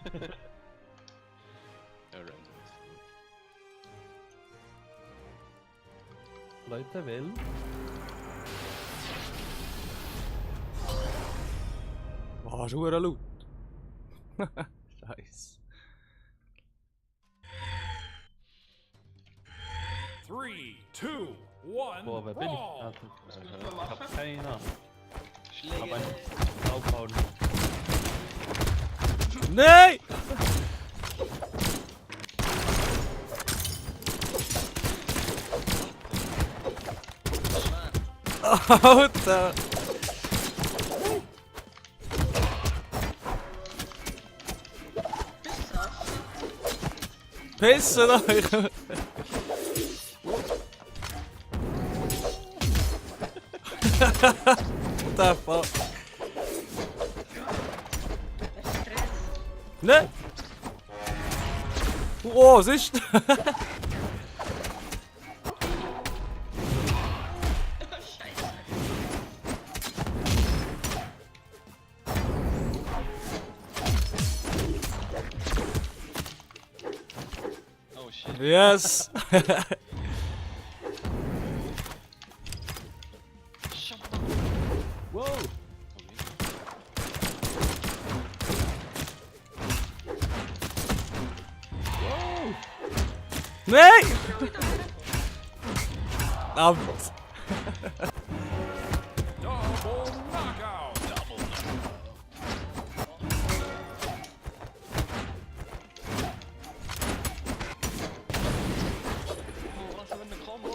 Ja, random ist gut. Leute, wählen. Oh, schon laut. Scheiße. 3, 2, 1. Boah, wer bin ich? brawl! Ich hab keine Ahnung. Schläge! Aber draufhauen. Nein! Alter! Pissen euch! What the fuck? Ne? Oh, was ist das? Oh shit. Yes! Wow! Wow! Nein! Verdammt! Double knockout! Oh, was für eine Combo!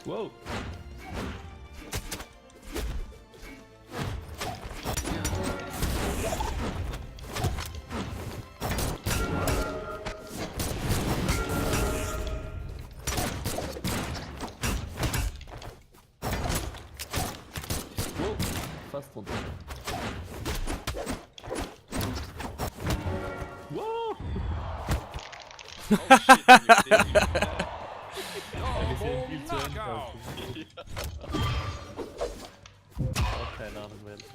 Wow! Wow! Fast runter. Wow! Oh shit, Double viel zu eng, knockout! Auch keine Ahnung, wer das ist.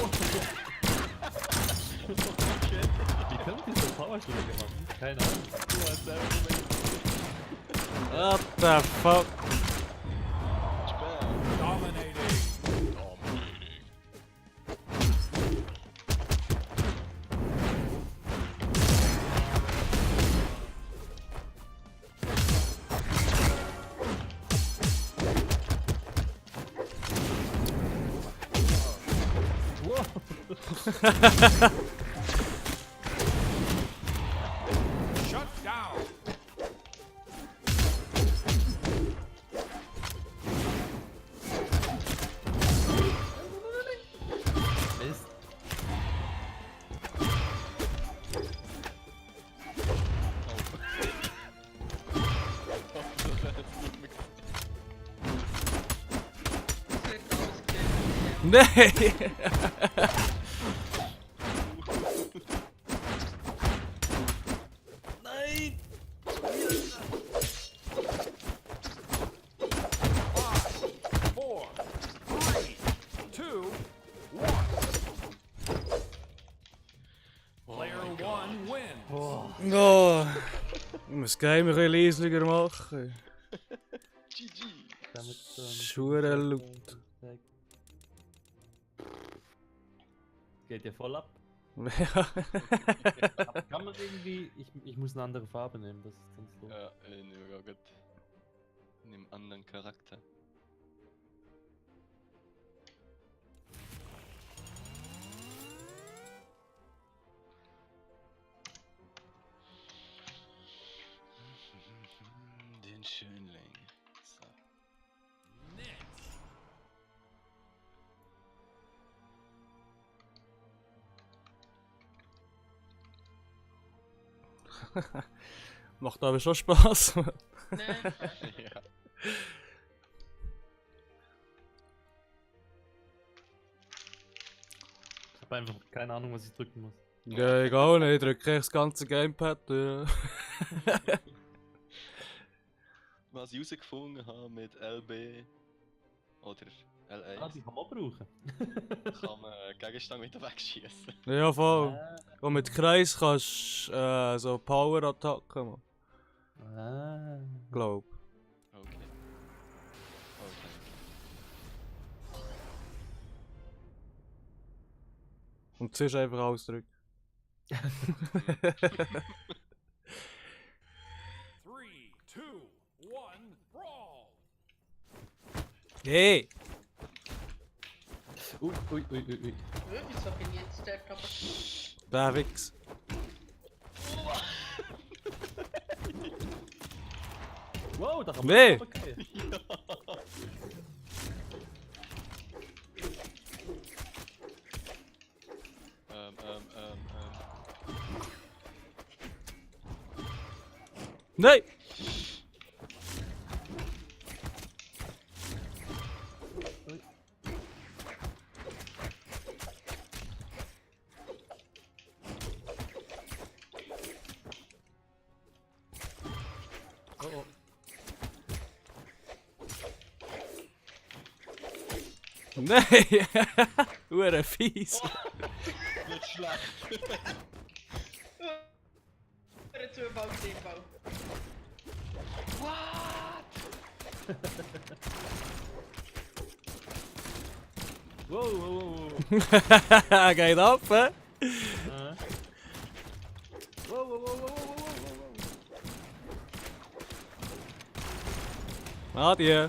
Oh shit. Wie können die so Powerschläge machen? Keine Ahnung. What the fuck? Spam! Dominating! Dominating! Shut down! Mist. Nein! Nein! 5, 4, 3, 2, 1. Player 1 wins! Boah. Oh, ich muss Game ein bisschen leislicher machen. GG! Damit Schure laut. Geht ja voll ab. Ja. Aber kann man irgendwie. Ich muss eine andere Farbe nehmen, das ist sonst so. Ja, nehme ich auch gut. Nimm anderen Charakter. Ein Schönling. So. Next. Macht aber schon Spaß. Ne? Ja. Ich habe einfach keine Ahnung, was ich drücken muss. Ja, egal nicht, ich drücke das ganze Gamepad durch. Was ich herausgefunden habe mit LB oder Ah, L1, die kann man auch brauchen. kann man Gegenstand wieder wegschießen. Ja, voll. Und mit Kreis kannst du so Power-Attacken machen. Ah. Glaub. Okay. Okay. Und zuerst einfach alles drücken. 3, 2, 1, brawl. Hey! Ui, ui, ui, ui, ui. Wieso bin ich jetzt dort aber? Der Wix. Wow, da kann man Nee. runtergehen. Nein! Oh, oh. Nein! Hure fies! Nicht schlecht. Für Zubau, Zubau. Wow, wow, wow, Geht ab, hä? wow. Wow, wow, wow, wow, wow, wow, wow. Adieu!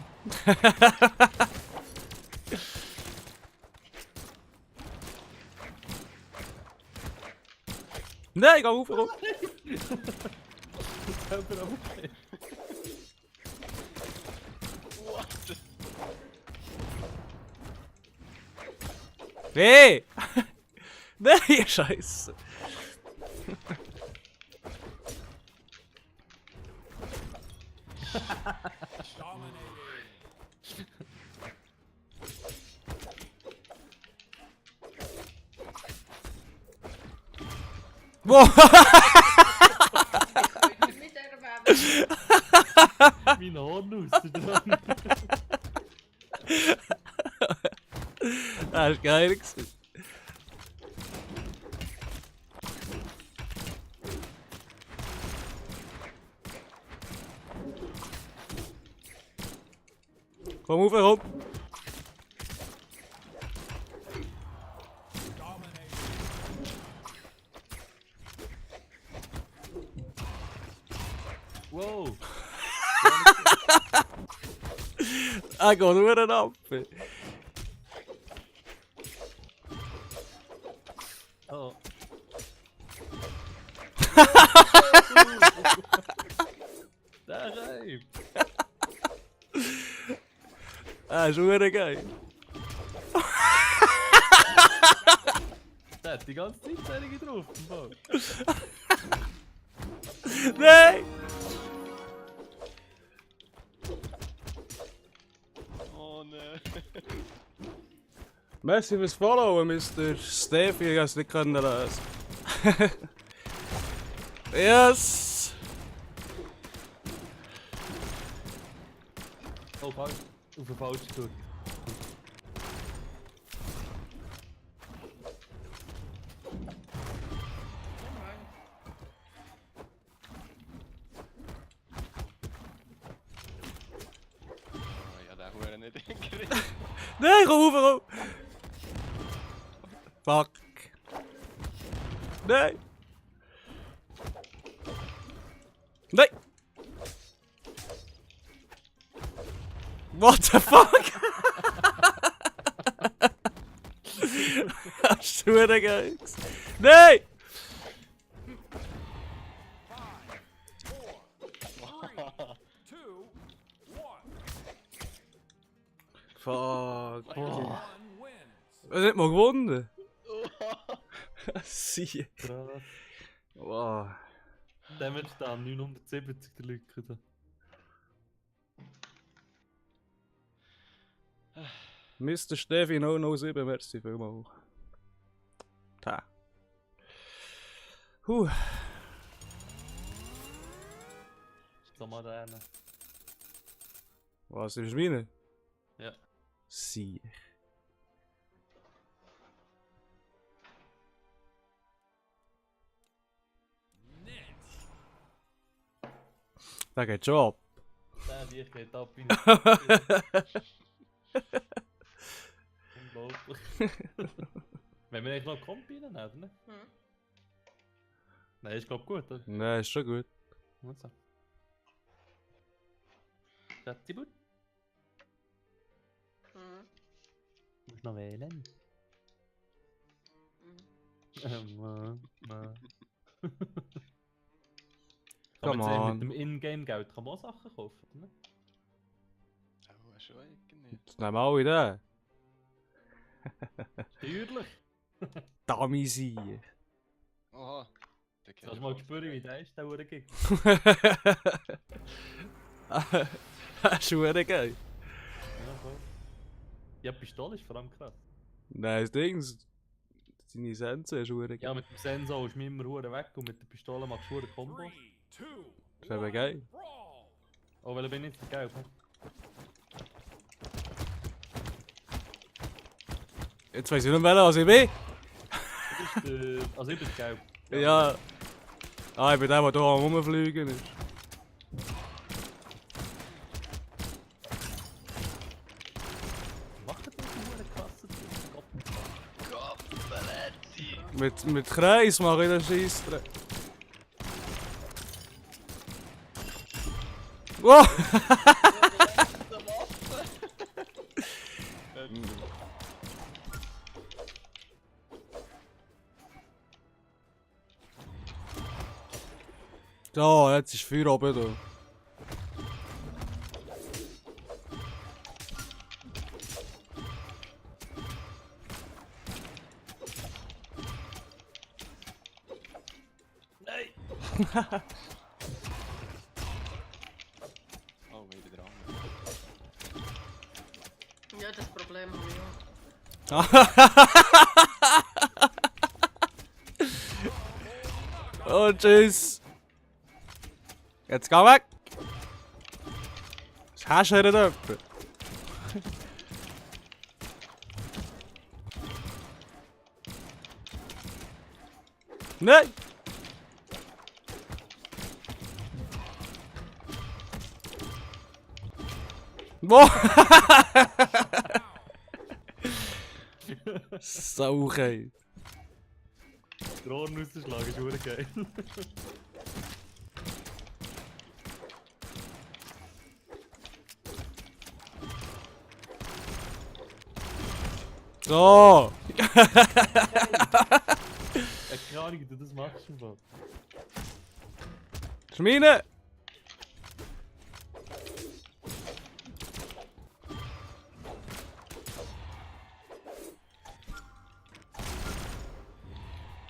Nein, geh auf! Selber okay. What? Hey! Nein, Scheiße! Dominating. Wow! Ich mit der Mein Horn aus der dran. Das war geil. Gewesen. Komm auf, komm! Dominating. Wow. Er geht nur ab! Oh. Der reibt. Das ist hure geil! Der hat die ganze Zeit Zählungen drauf. Im Fall. Nein! Oh ne. Merci fürs Followen, Mr. Steffi, ich hab's nicht können lesen. Yes! Oh, falsch. Auf den falschen gedrückt. Oh ja, der Hure nicht hingekriegt. Nein, komm auf, komm! Fuck! Nein! Nein! What the fuck? Das ist hure geil! Nein! 5, 4, 3, 2, Fuck. Boah. One wins. Er hat nicht mal gewonnen. Oha. Sie. Krass. Wow. Damage da, 970 der Lücke da. Mr. Steffi 007, merci vielmals. Ta. So mal da rein. Was ist meine? Ja. Sie. Next. Da geht schon ab. Der Dich geht ab in Unglaublich. Wenn wir eigentlich noch Kompi rein, oder nicht? Hm. Nein, ist glaub gut, oder? Nein, ist schon gut. Also. Schatzi, Hm. musst noch wählen. Hm. Kann man Come sehen, on. mit dem Ingame-Geld kann man auch Sachen kaufen, oder nicht? Oh, schon irgendwie. Jetzt nehmen alle den. Steuerlich! Dummy sie. Oha. Der Hast du mal gespürt, wie der ist, der Uhrengig? Hast du eine geil? Ja, voll. Ja, die Pistole ist vor allem krass. Nein, das Ding, seine Sense ist eine Ja, geil. mit dem Sensor ist mir immer Hure weg und mit der Pistole machst du Hure Kombo. 3, 2, Das ist eben geil. brawl. Oh, weil ich bin nicht so gelb. He? Jetzt weiss ich nicht mehr, was ich bin. Du bist, also ich bin gelb. Ja. Ah, ich bin der, der hier am Rumfliegen ist. Macht das nicht Hure krasse Mit Kreis mache ich den Scheissdreck. Wow! Da, jetzt ist Feuer oben da. Nein! Oh, wieder dran. Ja, das Problem habe ich auch. Oh, tschüss. Jetzt geh weg. Was hast du hier jemand? Nein! Boah! Saugeil. Der Ohren rauszuschlagen ist Hure geil. So! Keine Ahnung, wie du das machst im Fall. Schmine!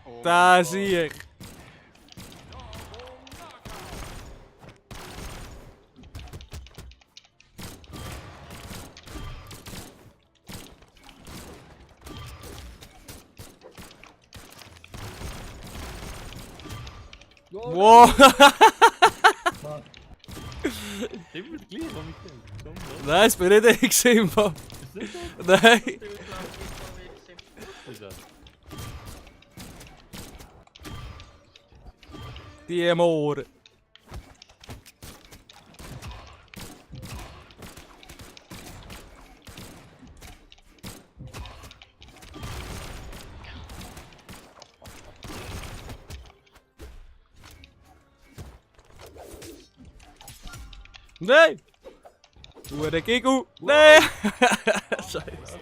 Oh Da mein sehe ich. Wow! Immer das gleiche, was ich denke. Komm, los. Nein, es bin nicht ich gewesen, Mann. Ist das so? Nein! Ich glaube, ich so wie Ist das? Die am Ohren. Nein! Du der Gigu! Nein! Scheiße.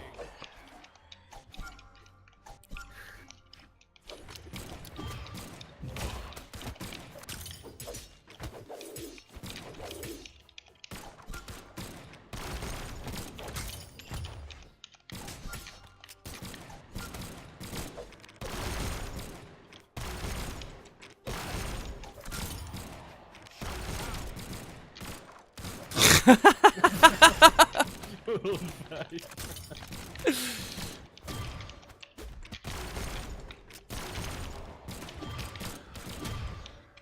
Unfrei.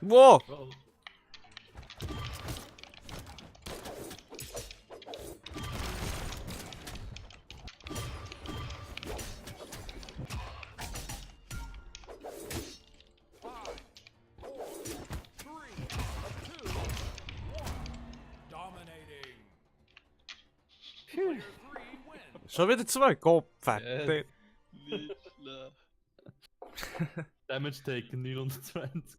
Wo? Oh. Five, four, three, two, one. Dominating. Player 3 wins. Schon wieder 2? Gott, fett. Yes. Nicht schlecht. Damage taken 920.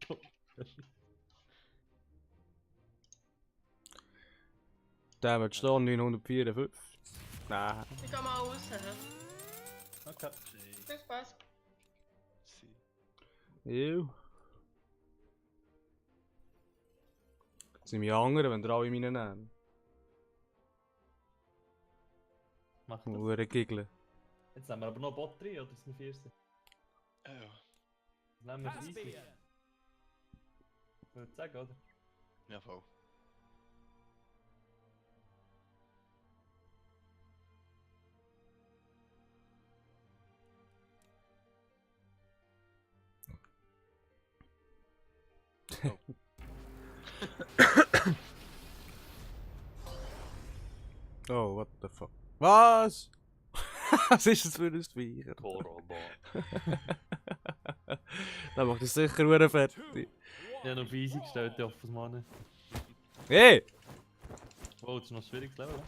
Damage da 954. Nein. Ich geh mal raus. Okay. Viel Spaß. Ew. Sind wir anderen, wenn ihr alle meine nehmen? Mach das. Hure Giggle. Jetzt haben wir aber noch Bot 3 oder sind wir 4? Ja. Nehmen wir easy. Caspian. Würde ich sagen, oder? Ja, voll. Oh, what the fuck. Was? Was ist das für ein Speicher? Corona. Da macht es sicher hure fertig. Ich habe noch easy gestellt, ich hoffe es mal nicht. Hey! Oh, das ist noch ein schwieriges Level.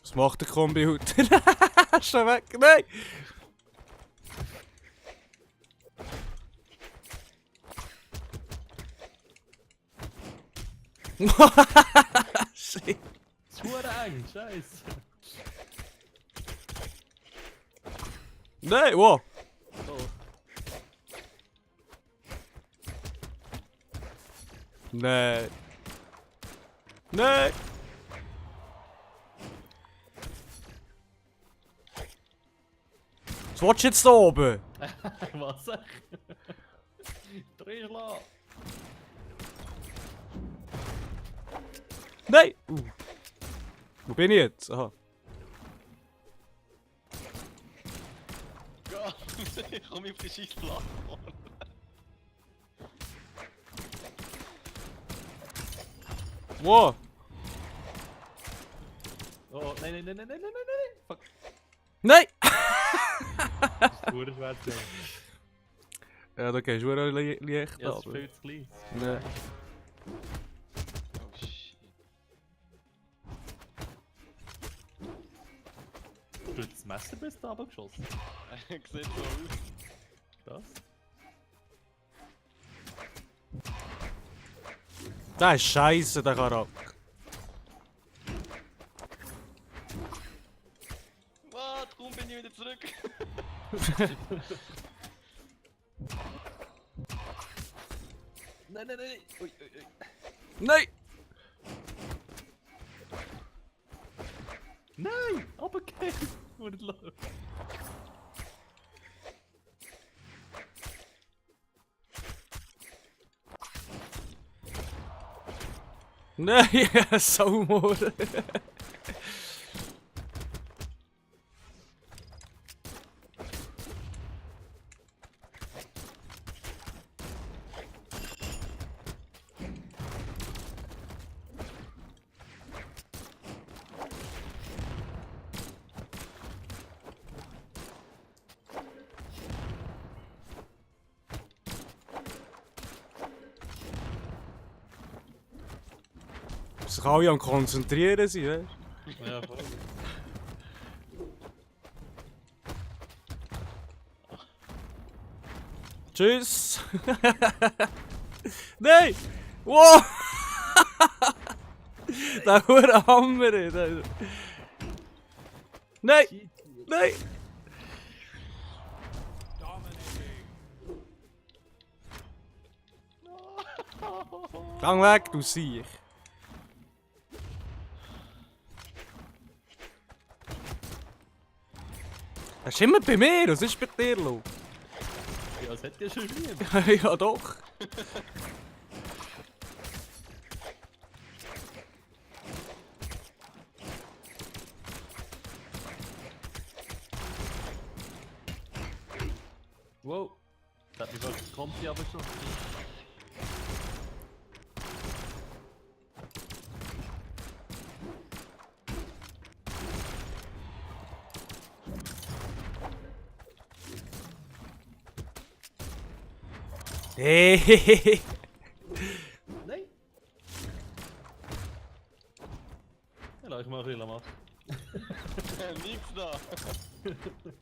Was macht der Computer? Schon weg, nein! Shit. Zu eng, scheiße. Nein, wow! Oh. Nein! Nein! Was willst du jetzt da oben? Was? Drehschlag. Nein! Wo bin ich jetzt? Aha. Ja, ich komme auf die scheiß Plattform. Wo? Oh, nein, nein, nein, nein, nein, nein, nein, fuck. Nein! Das ist pure Schwert. Ja, da gehst du hure leicht Ja, das ist runter. viel zu klein. Nein. Oh shit. Du hast das Messer bis da runtergeschossen. Sieht so aus. Das? Das ist scheiße, der Charakter. Was? Warum bin ich wieder zurück? Nein, nein, nein. Ui, ui, ui. Nein! Nein! Runtergehen! Wo nicht läuft. Nein, Saumor! Sich alle am Konzentrieren sind, weißt du? Ja, voll. Tschüss! Nein! Wow! Der hure Hammer! der- Nein! Nein! Dominating. Gang weg, du Siech! Das ist immer bei mir, was ist bei dir los? Ja, das hätte ja schon lieb. Ja doch! hat mich als Kompi aber schon. Hey. Nein! Ja, lass ich mal ein bisschen machen. Nix da. 5, 4, 3,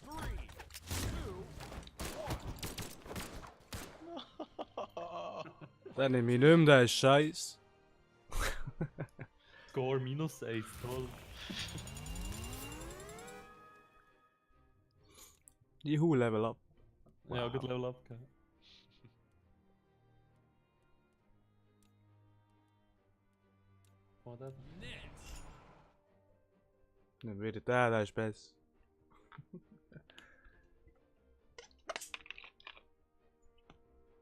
2, 1. Den nehme ich nicht mehr, der ist scheiße. Score -1, toll. Juhu, Level up. Ja, gut Level up gehabt. Oh, das. Net. Dann wieder der ist besser.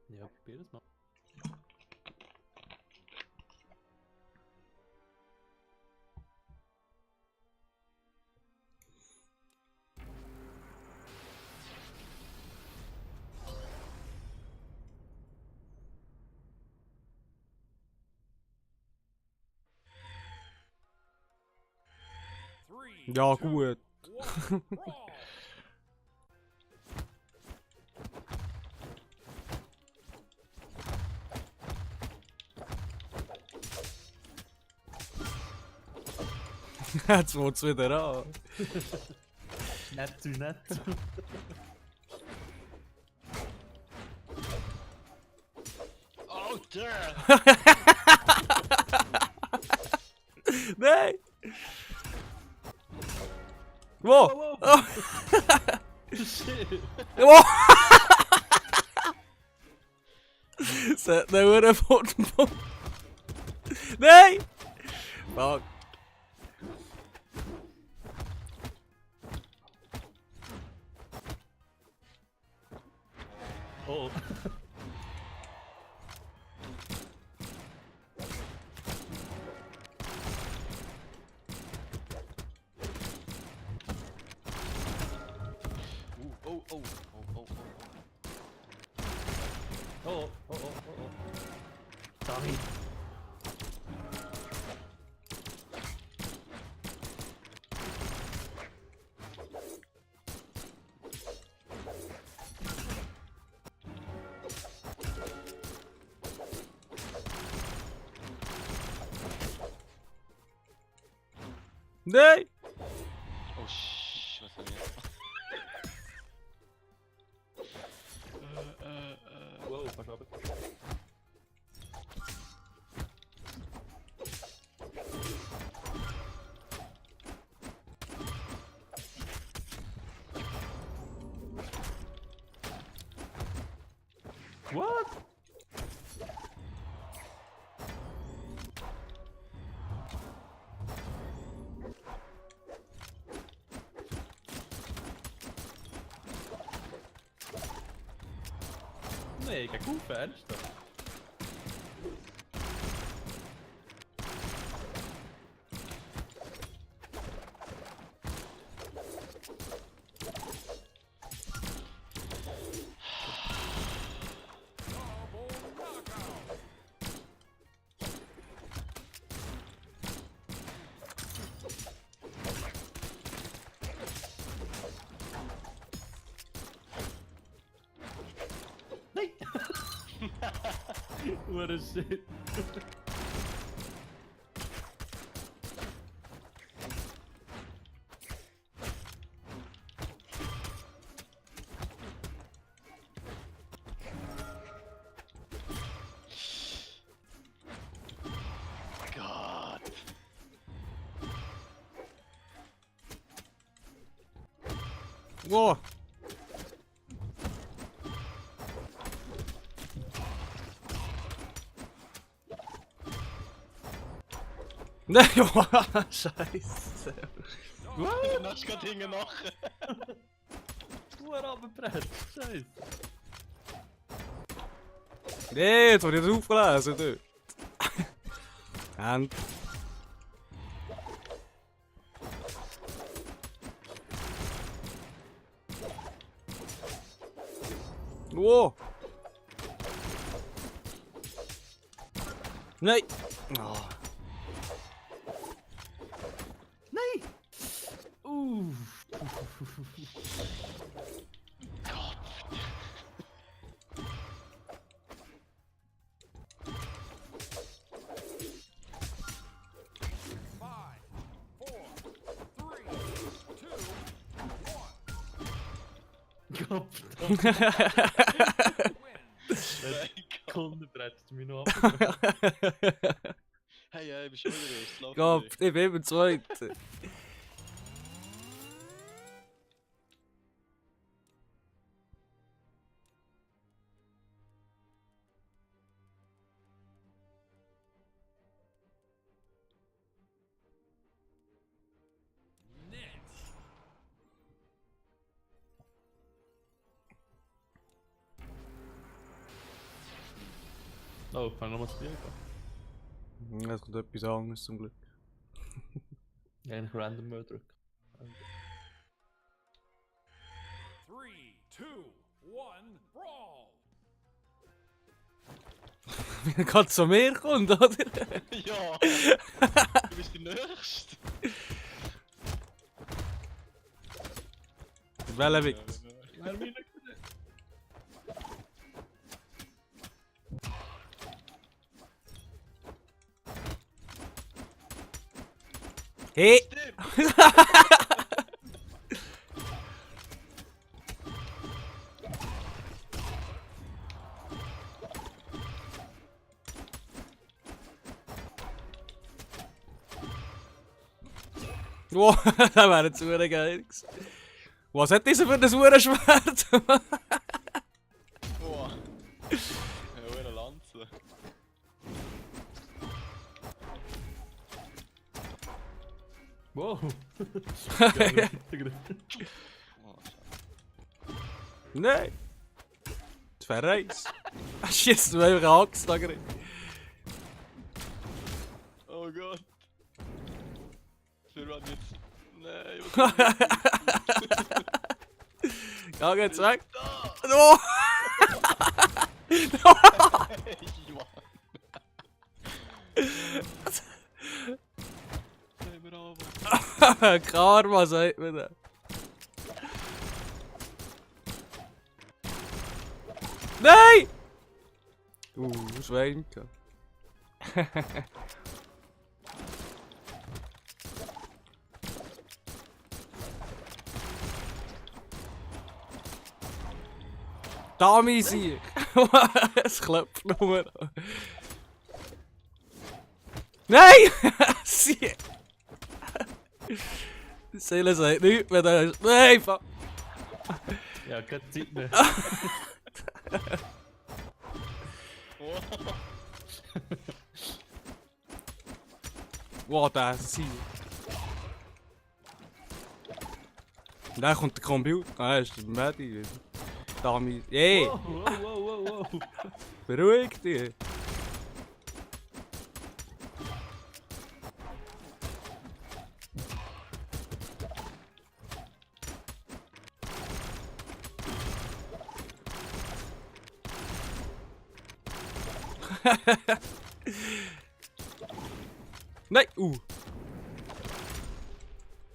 Ja, probier das mal. Ja, gut. Jetzt fängt es wieder an. Nett zu nett. Oh, der! Nein! Wo? Wow, Oh. Shit! Wo? Set den Uhren von. Nein! Fuck. Oh. Oh, oh, oh, oh, oh, oh. Oh, oh, oh, oh, oh. Sorry. Nein! Oh, was hab ich jetzt gemacht? Wow, pass auf. What? Mega cool, Fenster. Double knockout. Nein! What a shit. God. Wo? Nein, Scheiße. Den hast du gerade hinten nach. What runtergepresst? Scheiße. Nee, jetzt wurde ich das aufgelesen, du. Und. Wow! Nein! Oh. Nein! Five, four, three, two, Gott, win. Kunde bretzt mich noch ab. Hey, bist du wieder erst? Lauf Gott, nicht. ich bin immer Zweiter. Next. Oh, ich kann nochmal spielen. Ja, es kommt etwas anderes zum Glück. Eigentlich random mal drücken. 3, 2, 1, brawl. Wie er gerade zu mir kommt, oder? Ja! Du bist der Nächste! Welcher Weg? Hey! Wow, das wäre jetzt super geil gewesen. Was hat dieser für ein Uhrenschwert? Boah! Ja, eine Lanze. Wow! Oh, Nein! Das wäre eins. Schießt du einfach Axt da drin. oh Gott! Für was jetzt? Nein, was Ja, geht's weg. da? Oh! Hey, Mann! Hey, bravo! Karma, sagt man da. Nein! Schwein gehabt. Da, mein Sieg! Es klopft nur. Nein! Sieg! Die Seele sagt nichts mehr, da ist. Nein! Ja, keine Zeit mehr. Wow! Wow, der Sieg! Und dann kommt der Computer. Ah, ist der Medi. Da, mein. Hey! Wow, wow, wow, wow, wow. Beruhig dich! Nein!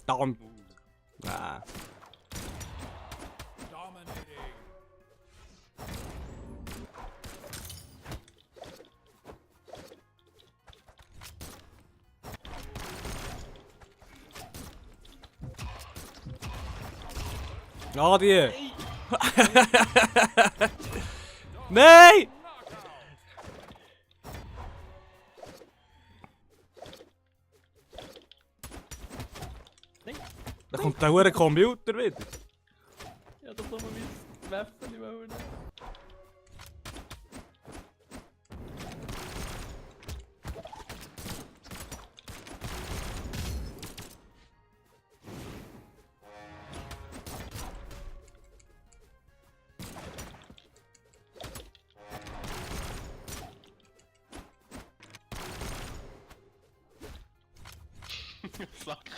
Damn! Nah. Dominating. Ja, die! Nein! Knockout. Da kommt der hure Computer wieder. Ja, doch nochmal mein Waffen wollen. Sack!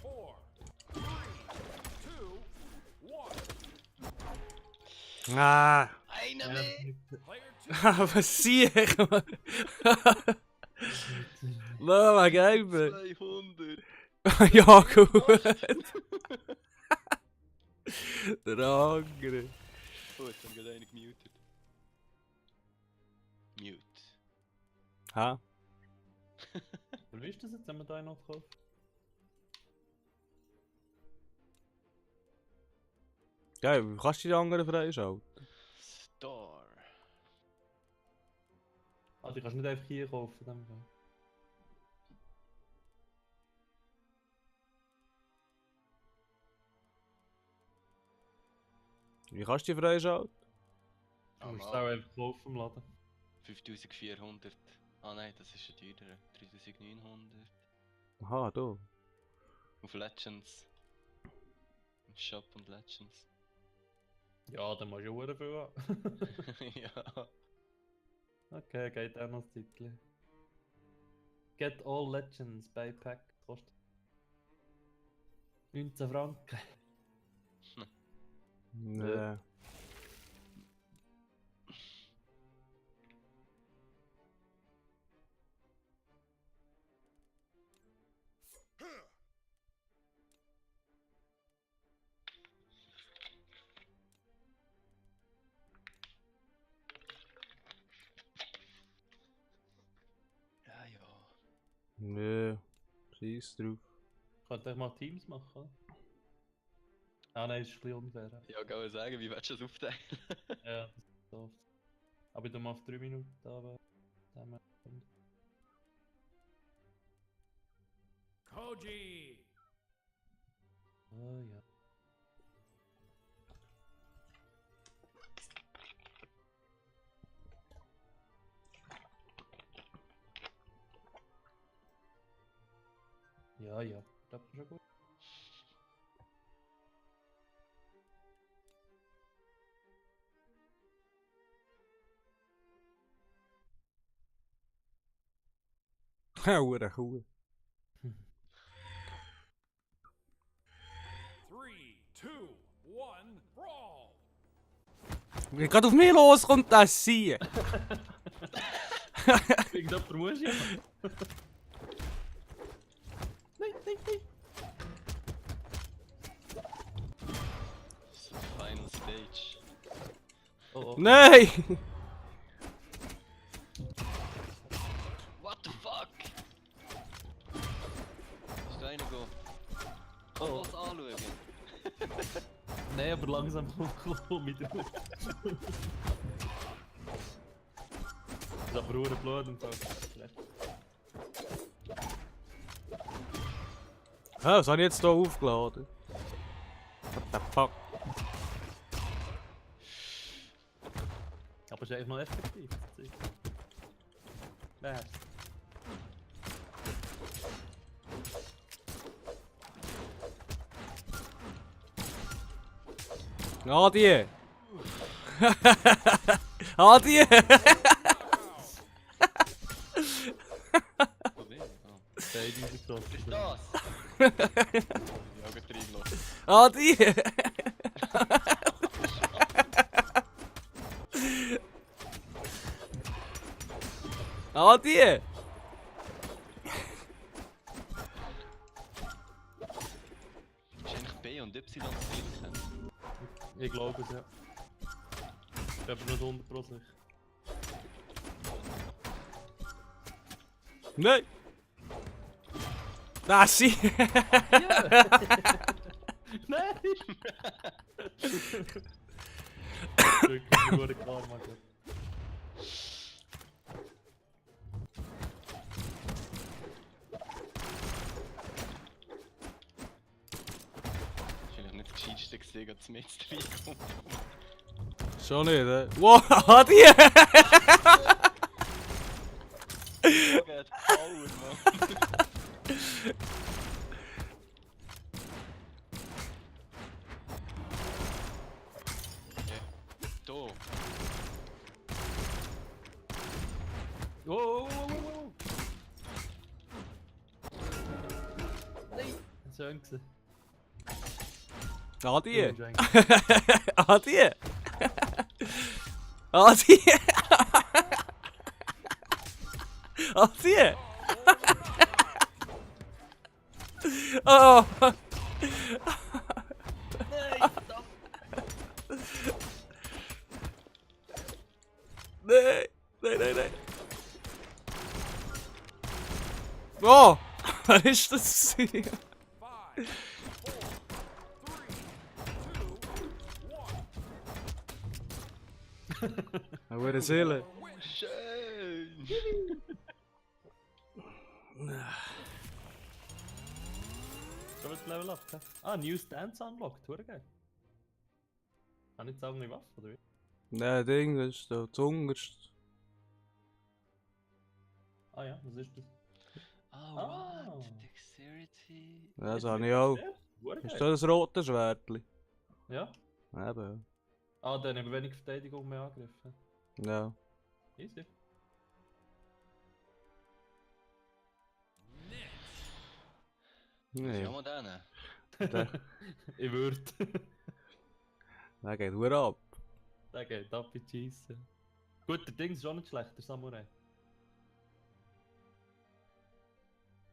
Four, three, two, one. Ah, Einer mehr! Player two. was sieh ich, Mann? No, maar geil. 200! Ja, gut. Der andere. Oh, jetzt haben wir gerade einen gemutet. Mute. Ha? Wie ist das jetzt, wenn wir da noch kaufen? Geil, wie kannst du die anderen freischalten? Star. Ah, die kannst du nicht einfach hier kaufen. in dem Fall. Wie kannst du die freischalten? Du musst es auch einfach kaufen im Laden. 5400. Ah nein, das ist ein teurer. 3900. Aha, da. Auf Legends. Im Shop und Legends. Ja, dann musst du auch viel haben. Ja. Okay, geht auch noch das Titel. Get All Legends bei Pack. Kostet 19 Franken. Nee. Ja, ja. Nee. Scheiß drauf. Könnt ihr mal Teams machen? Oder? Ah nein, ist ein bisschen unfair. Ja, kann man sagen, wie willst du das aufteilen? Ja, das ist doof. Aber ich tu mal auf 3 Minuten aber dann Koji. Oh ja. Ja, ja, das ist schon gut. Ja, hure cool. 3, 2, 1, brawl. Wie gerade auf mich los kommt das sie. Irgendjemand muss ja. Nein, nein, nein. So, Final Stage. Oh, oh. Nein! What the fuck? Ist da einer go? Oh. Kann das anschauen? Nein, aber langsam komme ich drauf. Das ist aber nur blöd und so. Ah, was habe ich jetzt hier aufgeladen? What the fuck? Aber es ist eigentlich noch effektiv. das Zeug. Wer? Adi! Adi! Von wem? Ah. Beide rausgeschossen. Ist das? Die Augen reingelassen. Adi! Adi! Ist eigentlich B und Y das gleiche? Ich glaube es, ja. Ich bin aber nicht 100% sicher. Nein! Ah, sie! Nein! Wirklich nur klar, Mann. Ist eigentlich nicht das Gescheiteste gesehen, dass mit reinkommt. Schon nicht, Wow, Adi! Oh, geht Power, Mann. Ja, da. Oh, oh, oh, oh, oh. Nein! Schön gewesen. Adi! Oh, Jank. Adi! Adi! Adi! Oh! Nein, verdammt! Nein! Nein, nein, nein! Oh! Was ist das? 5, 4, 3, 2, 1. Eine Seele. Schön! Schon wieder Level up, hä? Ah, New Stance unlocked, hure geil. Kann ich sagen, eine Waffe, oder wie? Nein, Ding, das ist der Zungerst. Ah ja, was ist das? Ah, what? Dexterity. Ja, das habe ich auch. Ja, hure Ist geil. das ein rotes Schwertli? Ja. Eben, Ah, dann haben wir wenig Verteidigung mehr angegriffen. ja. Easy. Ja, Nee, mal den. Ich würde. der geht nur ab. Der geht ab wie Cheese. Gut, der Ding ist auch nicht schlecht, der Samurai.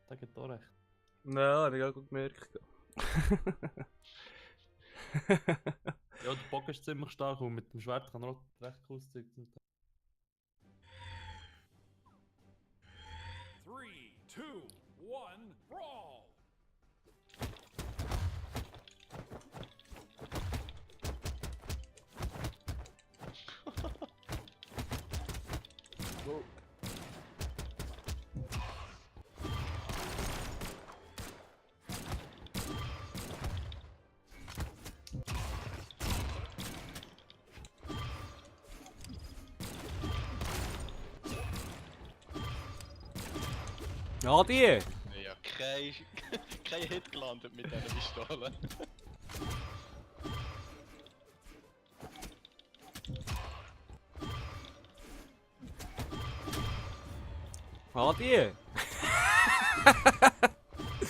Der geht auch recht. Ja, habe ich auch gut gemerkt. Ja, der Bock ist ziemlich stark und mit dem Schwert kann er auch recht cooles Zeug zum Teil. 3, 2, 1, brawl! Adi! Ja, kein Hit gelandet mit dieser Pistole. Adi!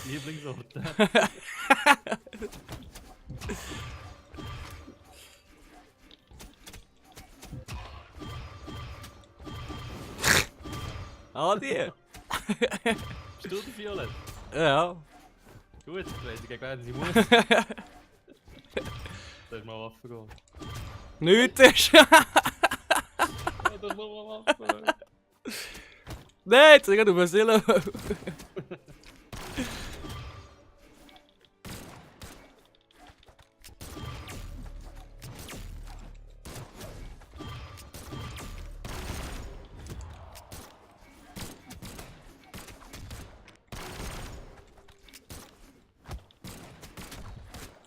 Lieblingsort. Adi! Bist du der Violett? Ja. Gut, ich weiß gegen wen sie muss. Soll ich mal Waffe gehen? Nichts ist! Ja, das mal Waffe. Nein, jetzt geht über Silo!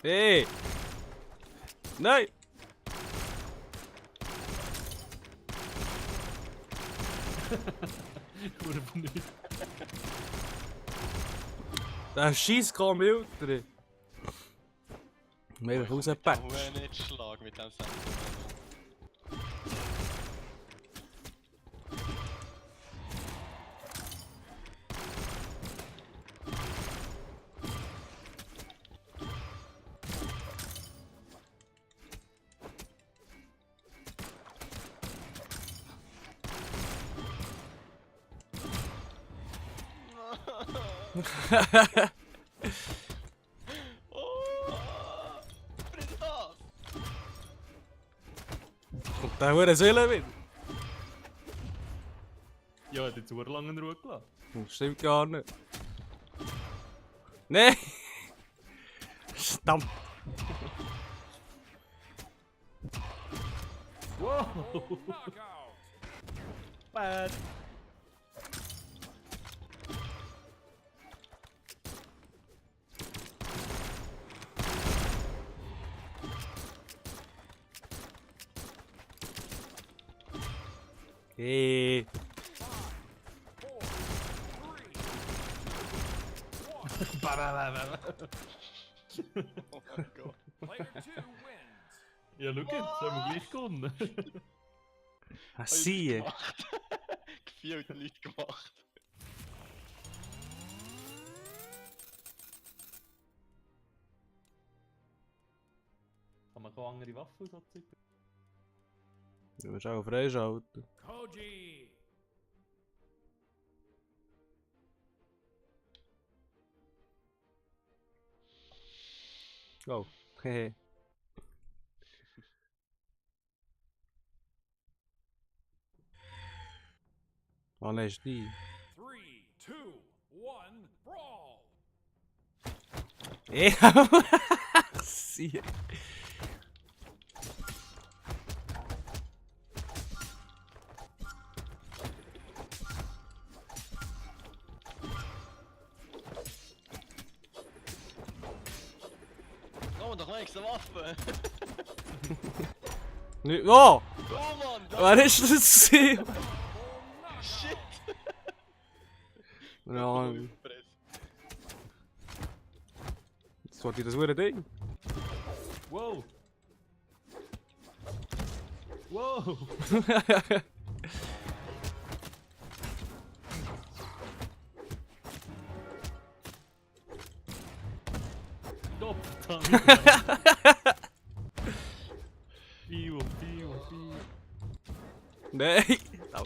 Hey! Nein! Hure von nichts. Der scheiß Computer! Mir Ich rausgepatcht. kann nicht schlagen mit dem Sensor. Oh! Friss das! Kommt der hure Seele wieder? Ja, hat jetzt hure lange in Ruhe gelassen. Das stimmt gar nicht. Nein! Stamp! Wow! Knockout! Bad! Hey! 4, Ba, ba, ba, ba, ba. 3, 2, 1. Oh mein Gott. Player 2 wins. Ja, schau jetzt, haben wir gleich gewonnen. Ah, siehe. Gefühlt nichts gemacht. Kann man keine andere Waffe aus so Zeug? Du willst auch freischalten. Koji. Oh, hehe. Oh nein, ist die. 3, 2, 1, brawl. Ja, siehe. Oh, doch nächste Waffe! Oh! Oh Mann! Wer ist das? gewesen? Shit! Ja, jetzt wollte ich das hure Ding. Wow! Wow! Stopp! Bio. Nein! Au.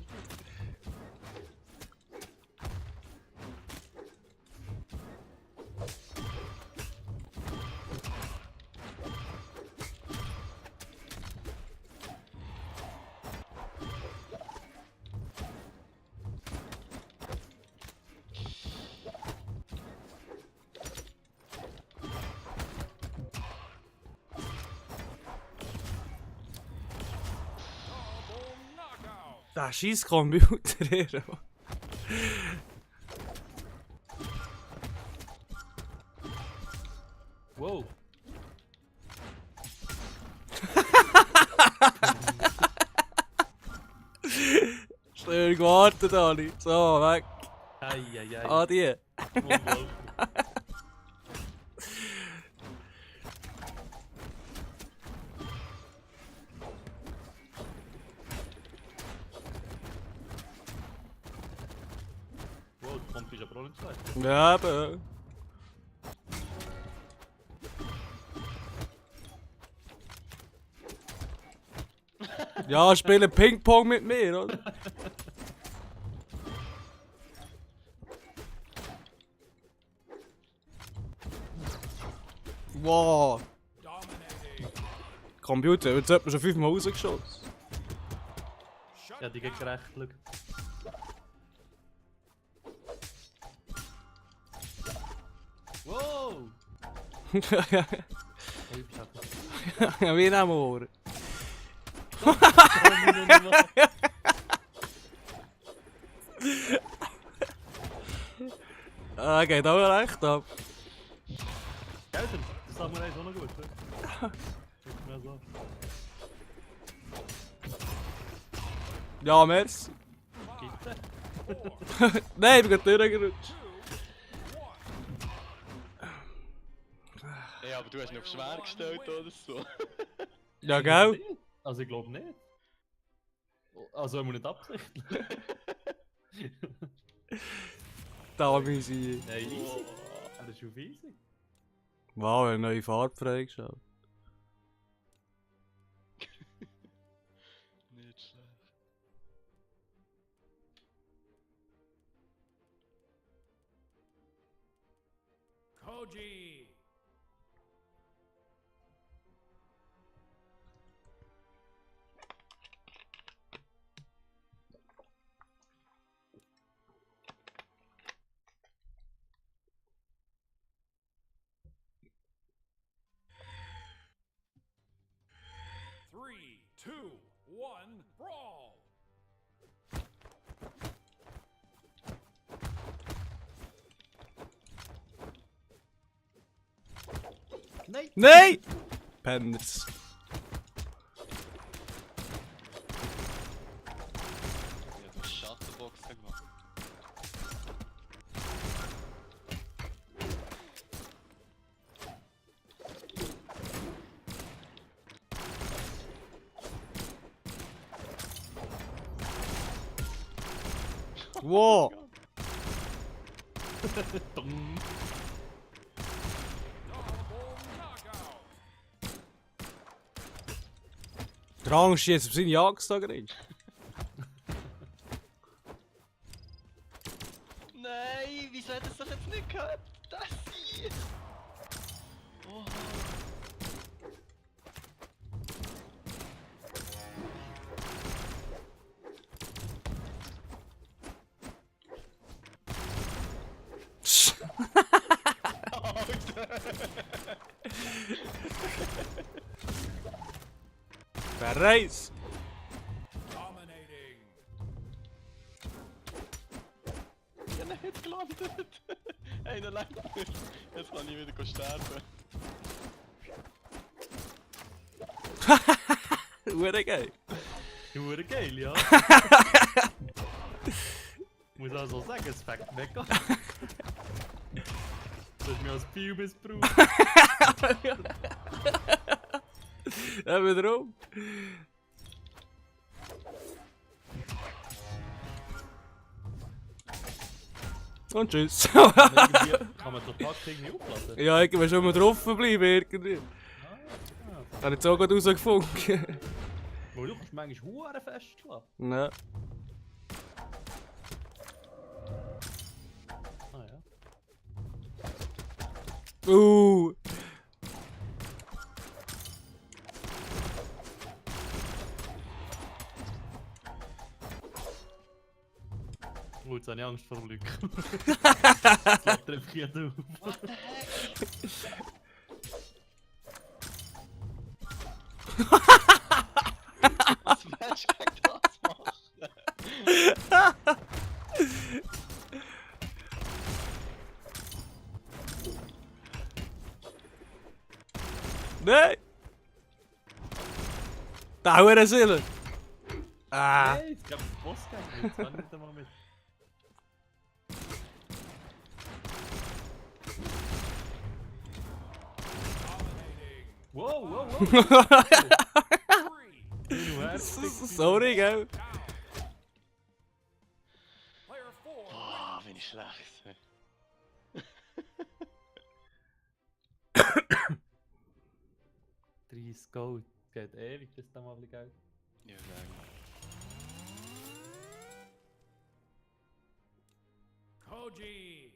Double knockout. Der scheiß Computer hier. Wow! Schnell gewartet, Ali. So, weg. Eieiei. Adi. Unglaublich. Wow, der Kampf ist aber auch nicht schlecht. Ja, eben. Ja, spielen Ping-Pong mit mir, oder? Wow. Dominating. Computer, jetzt hat man schon 5-mal rausgeschossen. Shut Ja, die down. geht recht, schau. Wow! Oh, ich bin happy. Ja, wie am Ohr. Komm, wir noch nicht mal. Ah, geht auch recht ab. Gell, das Samurai ist auch noch gut, oder? Nicht mehr so. Ja, merci. Bitte. Nein, ich bin gerade durchgerutscht. Ja, aber du hast ihn auf schwer gestellt oder so. Ja, gell? Also ich glaube nicht. Also er muss nicht absichtlich. Da bin ich sie. Hey, easy. Das ist auf easy. Wow, eine neue Farbe freigeschaltet. Nicht schlecht. Koji. Three, two, one, brawl. Nein! Nein! Penners. Ja, du hast Schattenboxen gemacht. Wow! Dong. Double knockout. Der Angst jetzt auf seine Jagd rein. Nein, wieso hat es doch jetzt nicht gehört? Das hier! Oh. Verreis! Dominating. Ich bin nicht gelandet! Einer lang nicht! Jetzt kann ich wieder sterben. Hure geil! Hure geil, ja. Muss auch so sagen, es fängt weg an. Du hast mich als Bio missbraucht. Ja, wieder um. Und tschüss. Kann man den Tag irgendwie auflassen? Ja, ich will schon mal drauf bleiben irgendwie. Ah, Habe ich so gut rausgefunden. Wo du kannst manchmal Hure festlassen. Nein. Ah ja. Oh, jetzt habe ich Angst vor dem Glück. Das läuft einfach nicht auf. What the heck? Was willst du gegen das machen? Nein! Da hure Sille! Ah! Hey, jetzt gab es den Bossgegner, jetzt kann ich nicht einmal mit. Dominating. Wow, wow, wow! 3 Du Herz, Sorry, gell? down. Player 4 Boah, bin ich schlecht. 30 Gold. Geht ewig, bis da mal ein bisschen Geld. Ja, sagen. Koji.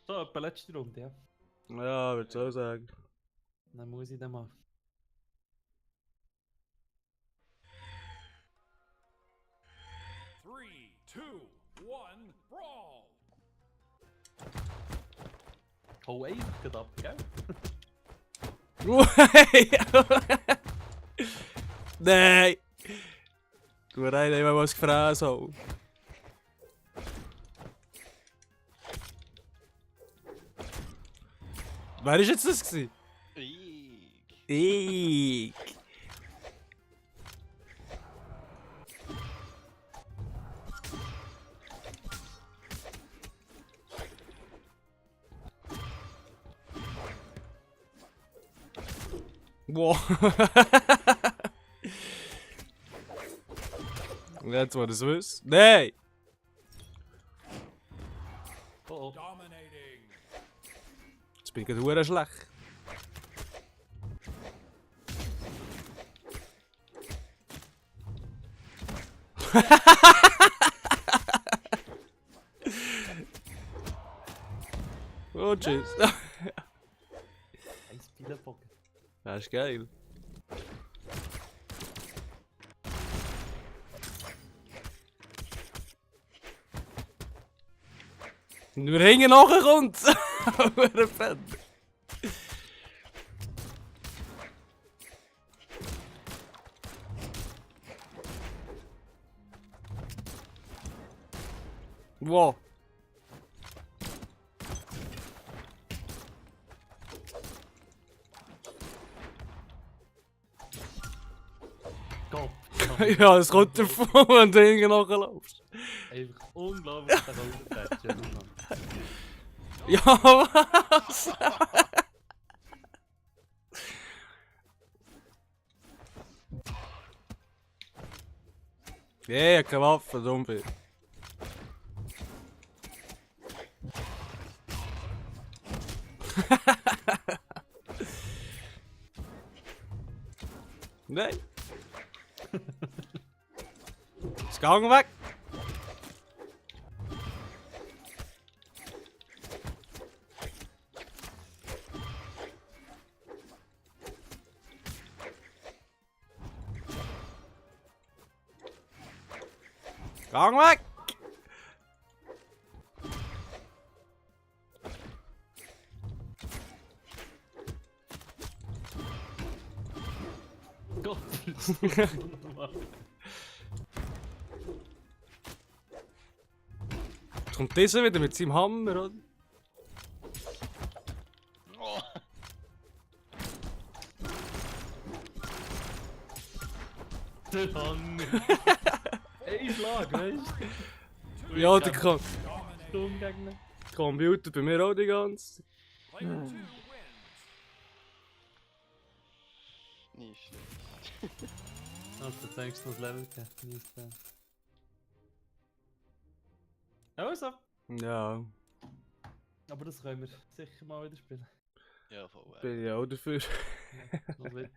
So, etwa letzte Runde, ja. Ja, würde ich auch sagen. Dann muss ich den mal. Three, two, one, brawl. Hau einfach gerade ab, gell? Nein! Du rein, ich mal was gefräst habe. Wer war jetzt das gewesen? Ich. Wow. Jetzt war das was? Nein! Oh, oh. Dominating. Jetzt bin ich gerade verdammt schlecht. Oh, tschüss. Ein Spielerbogen. Das ist geil. Und wir hängen nachher kommt. Hure Fan. Wow. Gott. Ja, es kommt davon, wenn du hinten nachher laufst. Einfach unglaublich, der Rollpatch. Ja, was? Ja, keine Waffe, dumm bin. Nein. Ist Gang weg. Gang weg. Gott, Kommt dieser wieder mit seinem Hammer, oder? Oh. der Hang. Ein Schlag, weißt du? Ja, der kann. Sturmgegner. Computer bei mir auch die ganze Zeit. Player 2 wins. Nie schlecht. Also, jetzt denkst du noch das Level gehabt. Nice Dance. Also, Ja, aber das können wir sicher mal wieder spielen. Ja, voll. bin ich auch dafür. Ja, noch witzig.